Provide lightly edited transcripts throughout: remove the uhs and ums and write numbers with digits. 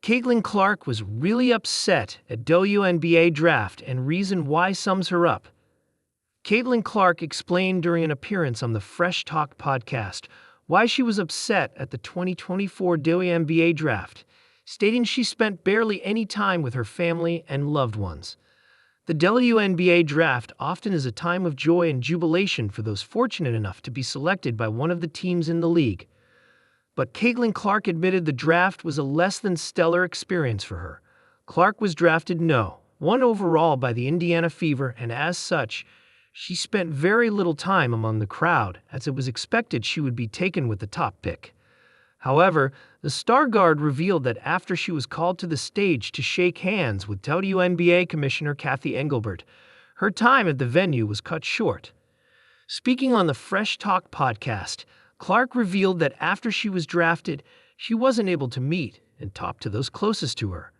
Caitlin Clark was really upset at WNBA Draft, and reason why sums her up. Caitlin Clark explained during an appearance on the Fresh Tawk podcast why she was upset at the 2024 WNBA Draft, stating she spent barely any time with her family and loved ones. The WNBA Draft often is a time of joy and jubilation for those fortunate enough to be selected by one of the teams in the league. But Caitlin Clark admitted the draft was a less than stellar experience for her. Clark was drafted No. 1 overall by the Indiana Fever, and as such, she spent very little time among the crowd, as it was expected she would be taken with the top pick. However, the star guard revealed that after she was called to the stage to shake hands with WNBA Commissioner Kathy Engelbert, her time at the venue was cut short. Speaking on the Fresh Talk podcast, Clark revealed that after she was drafted, she wasn't able to meet and talk to those closest to her.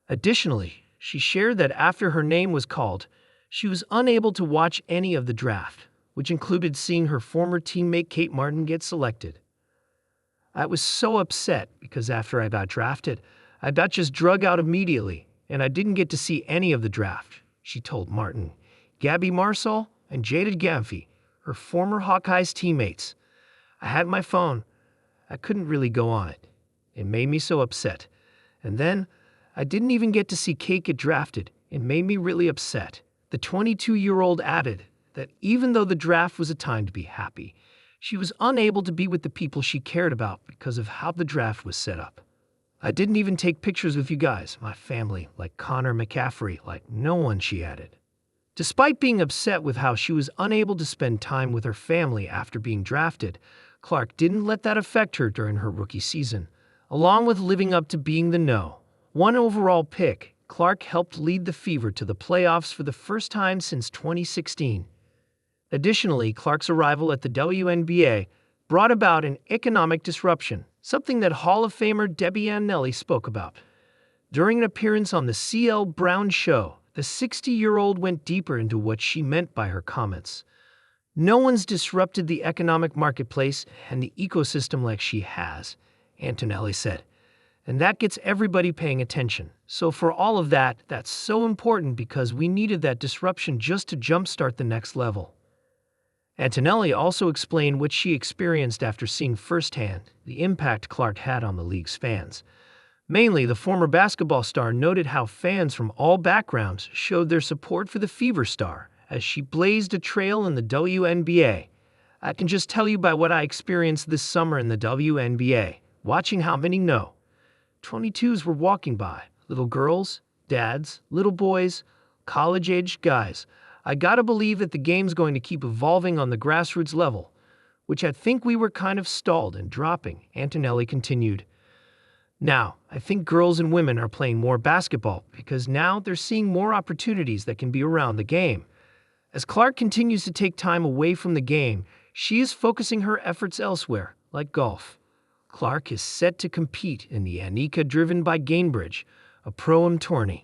Additionally, she shared that after her name was called, she was unable to watch any of the draft, which included seeing her former teammate Kate Martin get selected. "I was so upset because after I got drafted, I got just drug out immediately, and I didn't get to see any of the draft," she told Martin, Gabby Marsall, and Jada Gamfi, her former Hawkeyes teammates. "I had my phone. I couldn't really go on it. It made me so upset. And then, I didn't even get to see Kate get drafted. It made me really upset." The 22-year-old added that even though the draft was a time to be happy, she was unable to be with the people she cared about because of how the draft was set up. "I didn't even take pictures with you guys, my family, like Connor McCaffrey, like no one," she added. Despite being upset with how she was unable to spend time with her family after being drafted, Clark didn't let that affect her during her rookie season. Along with living up to being the No. 1 overall pick, Clark helped lead the Fever to the playoffs for the first time since 2016. Additionally, Clark's arrival at the WNBA brought about an economic disruption, something that Hall of Famer Debbie Ann Nelly spoke about. During an appearance on the C.L. Brown Show, the 60-year-old went deeper into what she meant by her comments. "No one's disrupted the economic marketplace and the ecosystem like she has," Antonelli said. "And that gets everybody paying attention. So for all of that, that's so important because we needed that disruption just to jumpstart the next level." Antonelli also explained what she experienced after seeing firsthand the impact Clark had on the league's fans. Mainly, the former basketball star noted how fans from all backgrounds showed their support for the Fever star as she blazed a trail in the WNBA. "I can just tell you by what I experienced this summer in the WNBA, watching how many 22s were walking by, little girls, dads, little boys, college-aged guys. I gotta believe that the game's going to keep evolving on the grassroots level, which I think we were kind of stalled and dropping," Antonelli continued. "Now, I think girls and women are playing more basketball because now they're seeing more opportunities that can be around the game. As Clark continues to take time away from the game, she is focusing her efforts elsewhere, like golf. Clark is set to compete in the Annika driven by Gainbridge, a pro-am tourney.